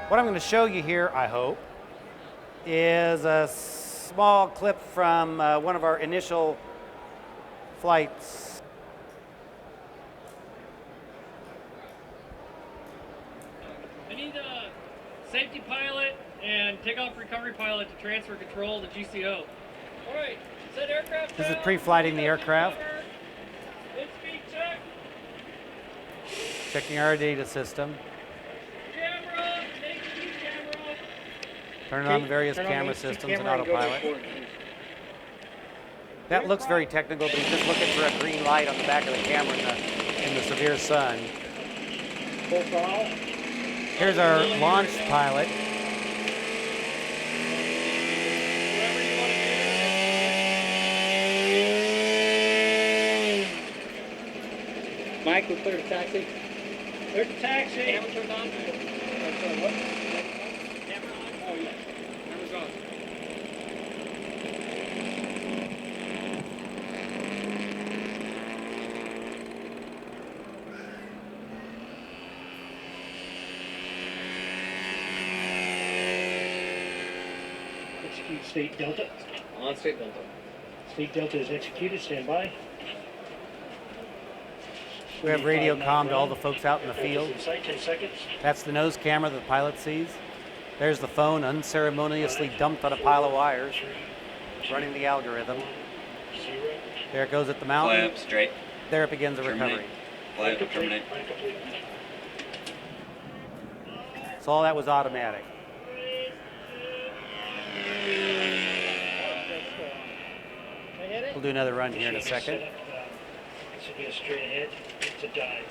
What I'm going to show you here, I hope, is a small clip from one of our initial flights. I need a safety pilot and takeoff recovery pilot to transfer control to GCO. All right, set aircraft. This is pre-flighting the aircraft. Speed check. Checking our data system. Camera, take speed camera. Turning on the various camera systems and autopilot. That looks very technical, but he's just looking for a green light on the back of the camera in the severe sun. Full throttle. Here's our launch pilot. Whatever you want to do. Mike, we're clear to taxi. Clear to taxi. Camera turned on. What? Camera on? Oh, yeah. Camera's on. Execute state delta. On state delta. State delta is executed. Stand by. We have radio comm to all the folks out in the field. Inside 10 seconds. That's the nose camera that the pilot sees. There's the phone unceremoniously dumped on a pile of wires, running the algorithm. There it goes at the Fly mountain. up straight. There it begins the Terminate. recovery. Fly up, terminate. So all that was automatic. We'll do another run here in a second. This will be a straight ahead. It's a dive.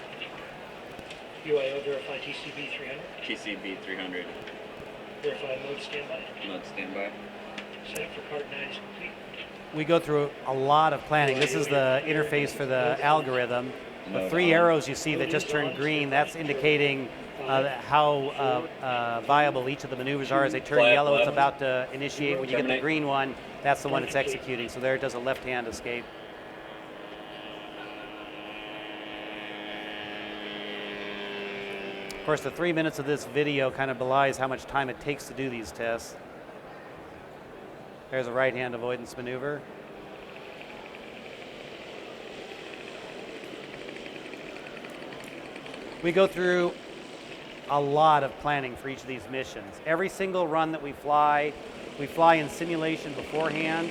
UIO verify TCB 300. TCB 300. Verify mode standby. Mode standby. Set up for part 9 is complete. We go through a lot of planning. This is the interface for the algorithm. The three arrows you see that just turned green, that's indicating how viable each of the maneuvers are. As they turn yellow, it's about to initiate. When you get the green one, that's the one it's executing. So there it does a left-hand escape. Of course, the 3 minutes of this video kind of belies how much time it takes to do these tests. There's a right-hand avoidance maneuver. We go through a lot of planning for each of these missions. Every single run that we fly in simulation beforehand.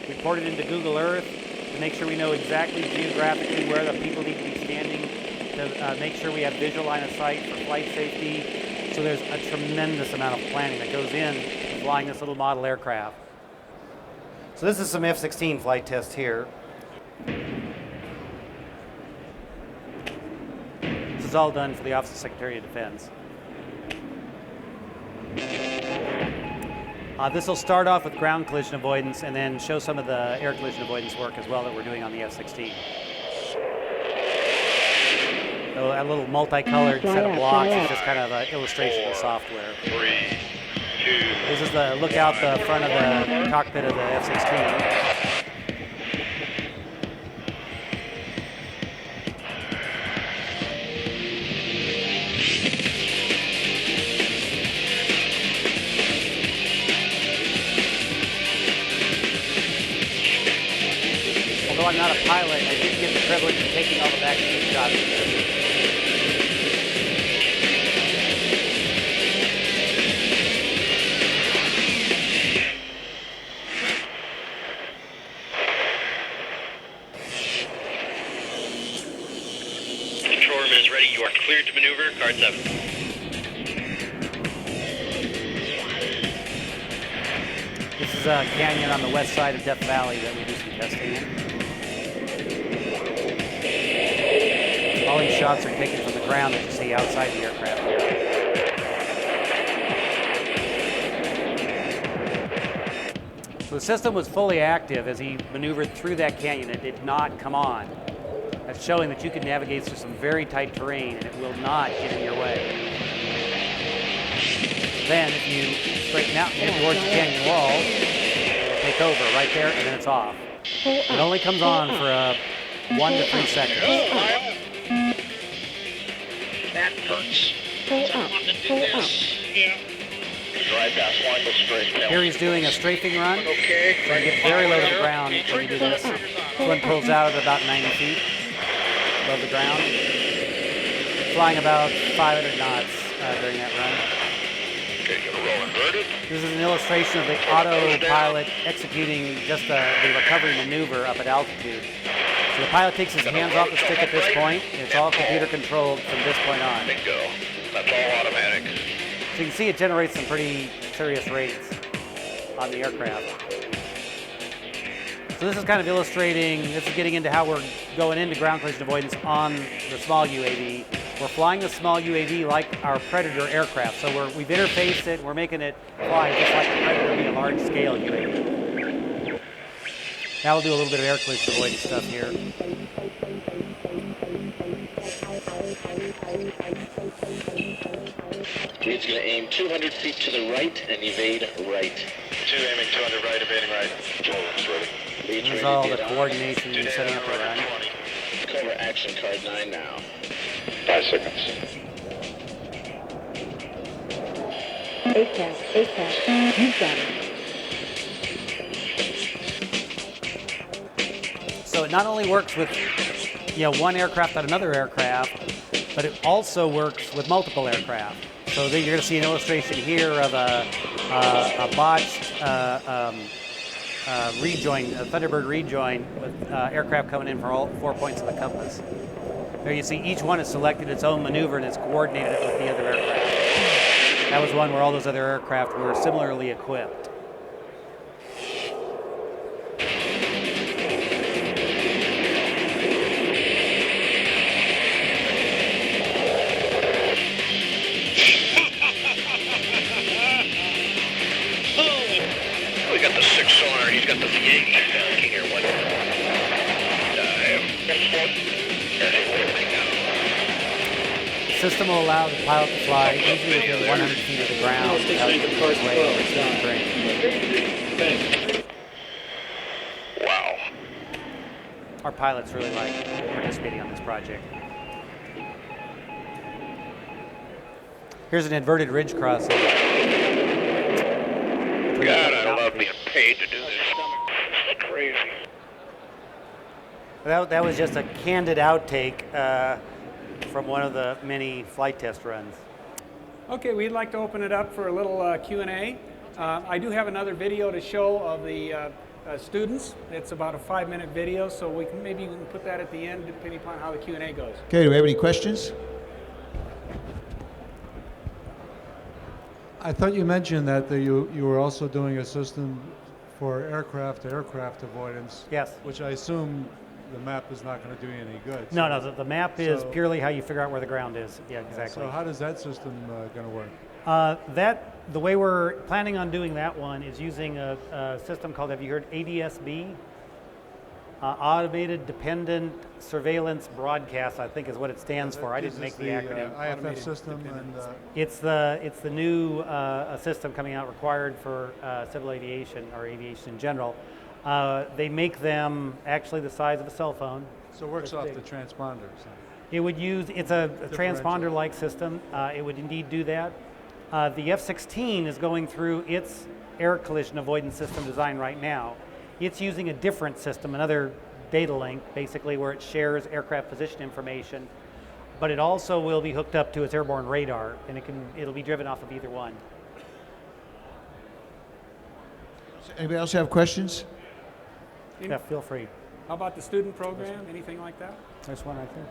We port it into Google Earth to make sure we know exactly geographically where the people need to be standing, to make sure we have visual line of sight for flight safety. So there's a tremendous amount of planning that goes in flying this little model aircraft. So this is some F-16 flight tests here. This is all done for the Office of Secretary of Defense. This will start off with ground collision avoidance and then show some of the air collision avoidance work as well that we're doing on the F-16. So a little multicolored set of blocks is just kind of an illustration of the software. 3, 2. This is the look out the front of the cockpit of the F-16. Although I'm not a pilot, I did get the privilege of taking all the backseat shots of this. Control room is ready. You are cleared to maneuver. Card 7. This is a canyon on the west side of Death Valley that we do some testing in. All these shots are taken from the ground that you see outside the aircraft here. So the system was fully active as he maneuvered through that canyon. It did not come on. That's showing that you can navigate through some very tight terrain and it will not get in your way. Then if you straighten out and head towards the canyon wall, it'll take over right there and then it's off. It only comes on for 1 to 3 seconds. That hurts. I want to do this. Yeah. Drive past line, go straight. Here he's doing a strafing run. Okay. So you get very low to the ground when you do this. This one pulls out at about 90 feet above the ground. Flying about 500 knots during that run. Okay, gonna roll inverted. This is an illustration of the autopilot executing just the recovery maneuver up at altitude. So the pilot takes his hands off the stick at this point. It's all computer controlled from this point on. Bingo. That's all automatic. So you can see it generates some pretty serious rates on the aircraft. So this is kind of illustrating, this is getting into how we're going into ground collision avoidance on the small UAV. We're flying the small UAV like our Predator aircraft. So we've interfaced it, we're making it fly just like a Predator being a large scale UAV. Now we'll do a little bit of air collision avoidance stuff here. He's going to aim 200 feet to the right and evade right. 2 aiming 200 right, evading right. Joel's ready. Lead's This is ready all to the get on. coordination and setting up the run. Cover action card 9 now. 5 seconds. ACAS, you've got it. So it not only works with one aircraft on another aircraft, but it also works with multiple aircraft. So then you're going to see an illustration here of a botched rejoin, a Thunderbird rejoin with aircraft coming in for all 4 points of the compass. There you see each one has selected its own maneuver and it's coordinated it with the other aircraft. That was one where all those other aircraft were similarly equipped. We got the 6-cylinder, he's got the V8 down here. One. The system will allow the pilot to fly easily within 100 feet of the ground without getting his way over the terrain. Wow. Our pilots really like participating on this project. Here's an inverted ridge crossing. God, I love being paid to do this. It's crazy. That was just a candid outtake from one of the many flight test runs. Okay, we'd like to open it up for a little Q&A. I do have another video to show of the students. It's about a 5-minute video, so maybe we can put that at the end depending upon how the Q&A goes. Okay, do we have any questions? I thought you mentioned that you were also doing a system for aircraft-to-aircraft avoidance. Yes. Which I assume the map is not going to do you any good. No, the map is So- purely how you figure out where the ground is. Yeah, exactly. So how does that system going to work? The way we're planning on doing that one is using a system called, have you heard ADSB? Automated Dependent Surveillance Broadcast, I think is what it stands for. I didn't make the acronym. IFF Automated system and It's the new system coming out required for civil aviation or aviation in general. They make them actually the size of a cell phone. so it works It's off big. the transponders. It would use, it's a Differential. transponder-like system. It would indeed do that. The F-16 is going through its air collision avoidance system design right now. It's using a different system, another data link, basically, where it shares aircraft position information, but it also will be hooked up to its airborne radar, and it'll be driven off of either one. Anybody else have questions? Yeah, feel free. How about the student program, anything like that? There's one right there.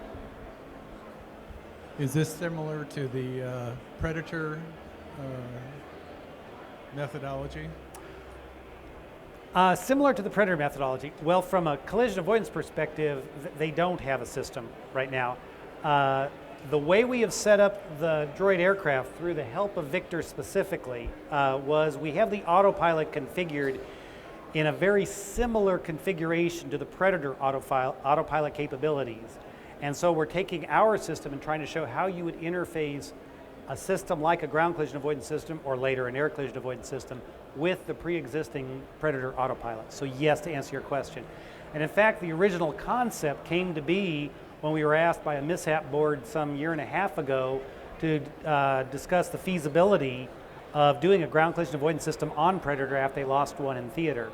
Is this similar to the Predator methodology? Similar to the Predator methodology. Well, from a collision avoidance perspective, they don't have a system right now. The way we have set up the droid aircraft through the help of Victor specifically was we have the autopilot configured in a very similar configuration to the Predator autopilot capabilities. And so we're taking our system and trying to show how you would interface a system like a ground collision avoidance system or later an air collision avoidance system with the pre-existing Predator autopilot. So yes, to answer your question. And in fact, the original concept came to be when we were asked by a mishap board some 1.5 years ago to discuss the feasibility of doing a ground collision avoidance system on Predator after they lost one in theater.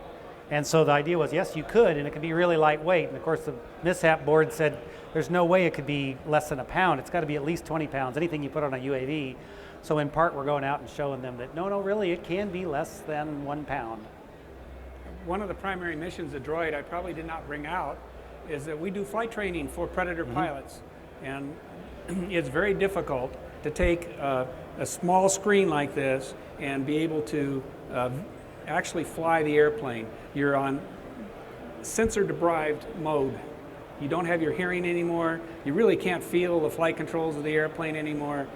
And so the idea was, yes, you could, and it could be really lightweight. And of course, the mishap board said there's no way it could be less than a pound. It's got to be at least 20 pounds, anything you put on a UAV. So in part, we're going out and showing them that, no, really, it can be less than 1 pound. One of the primary missions of DROID I probably did not bring out is that we do flight training for Predator pilots. And it's very difficult to take a small screen like this and be able to actually fly the airplane. You're on sensor-deprived mode. You don't have your hearing anymore. You really can't feel the flight controls of the airplane anymore.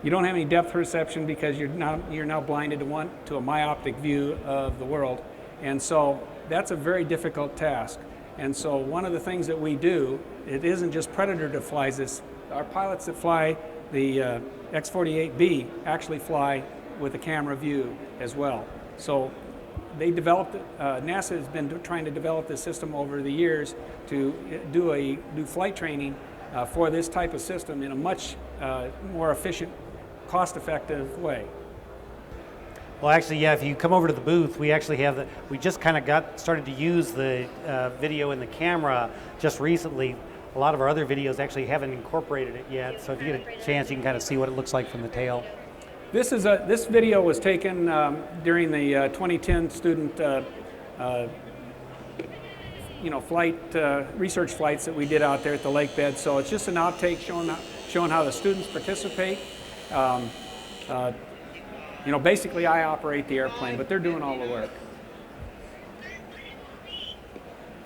You don't have any depth perception because you're now blinded to a myopic view of the world. And so that's a very difficult task. And so one of the things that we do, it isn't just Predator that flies this. Our pilots that fly the X-48B actually fly with a camera view as well. So they developed, NASA has been trying to develop this system over the years to do flight training for this type of system in a much more efficient, cost-effective way. Well, actually, yeah, if you come over to the booth, we actually have we just kind of started to use the video in the camera just recently. A lot of our other videos actually haven't incorporated it yet, so if you get a chance, you can kind of see what it looks like from the tail. This video was taken during the 2010 student research flights that we did out there at the lake bed. So it's just an outtake showing how the students participate. Basically I operate the airplane, but they're doing all the work.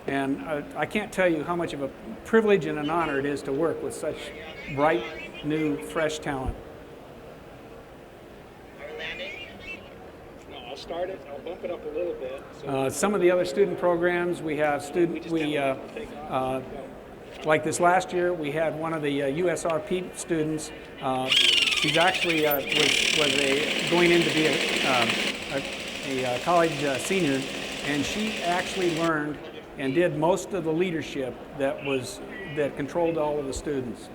And I can't tell you how much of a privilege and an honor it is to work with such bright, new, fresh talent. I'll start it. I'll bump it up a little bit. Some of the other student programs, we have like this last year, we had one of the USRP students. She's actually was going in to be a college senior, and she actually learned and did most of the leadership that controlled all of the students.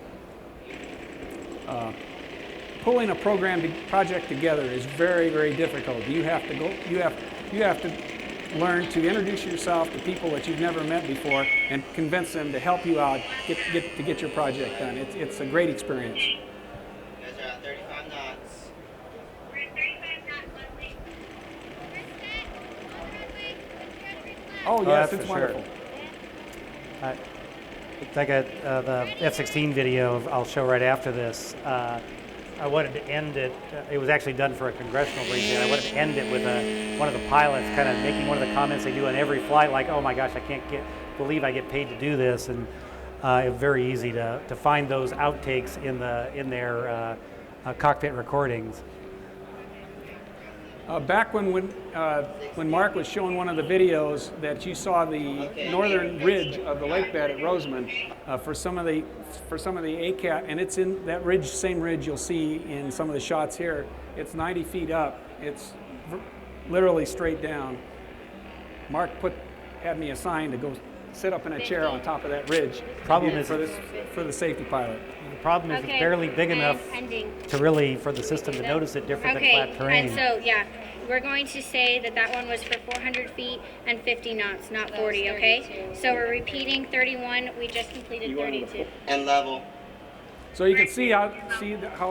Pulling a project together is very, very difficult. You have to learn to introduce yourself to people that you've never met before and convince them to help you out to get your project done. It's a great experience. You guys are at 35 knots. We're at 35 knots, Leslie. Oh yes, it's wonderful. It's like the F-16 video I'll show right after this. I wanted to end it. It was actually done for a congressional briefing. I wanted to end it with one of the pilots kind of making one of the comments they do on every flight, like, "Oh my gosh, I can't believe I get paid to do this." And it's very easy to find those outtakes in their cockpit recordings. Back when Mark was showing one of the videos that you saw the northern ridge of the lake bed at Rosamond for some of the ACAT, and it's in that ridge, same ridge you'll see in some of the shots here. It's 90 feet up. It's literally straight down. Mark had me assigned to go sit up in a chair on top of that ridge. Problem is for the safety pilot. The problem is it's barely big enough to really for the system to notice it different than flat terrain. And so yeah, we're going to say that one was for 400 feet and 50 knots, not 40. Okay. So we're repeating 31. We just completed 32. And level. So you can see how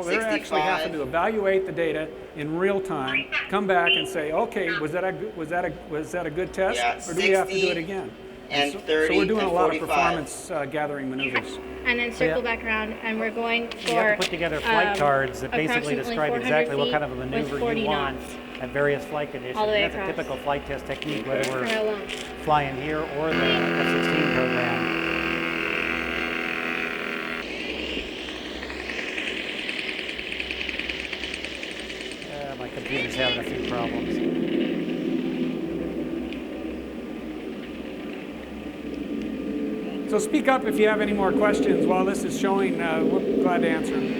they're actually having to evaluate the data in real time, come back and say, okay, was that a good test, or do we have to do it again? And so 30 we're doing and a lot 45. of performance gathering maneuvers. And then circle back around, and we're going for. You have to put together flight cards that basically describe exactly what kind of a maneuver you want at various flight conditions. That's a typical flight test technique, whether we're flying here or the F-16 program. My computer's having a few problems. So speak up if you have any more questions while this is showing. We're glad to answer them.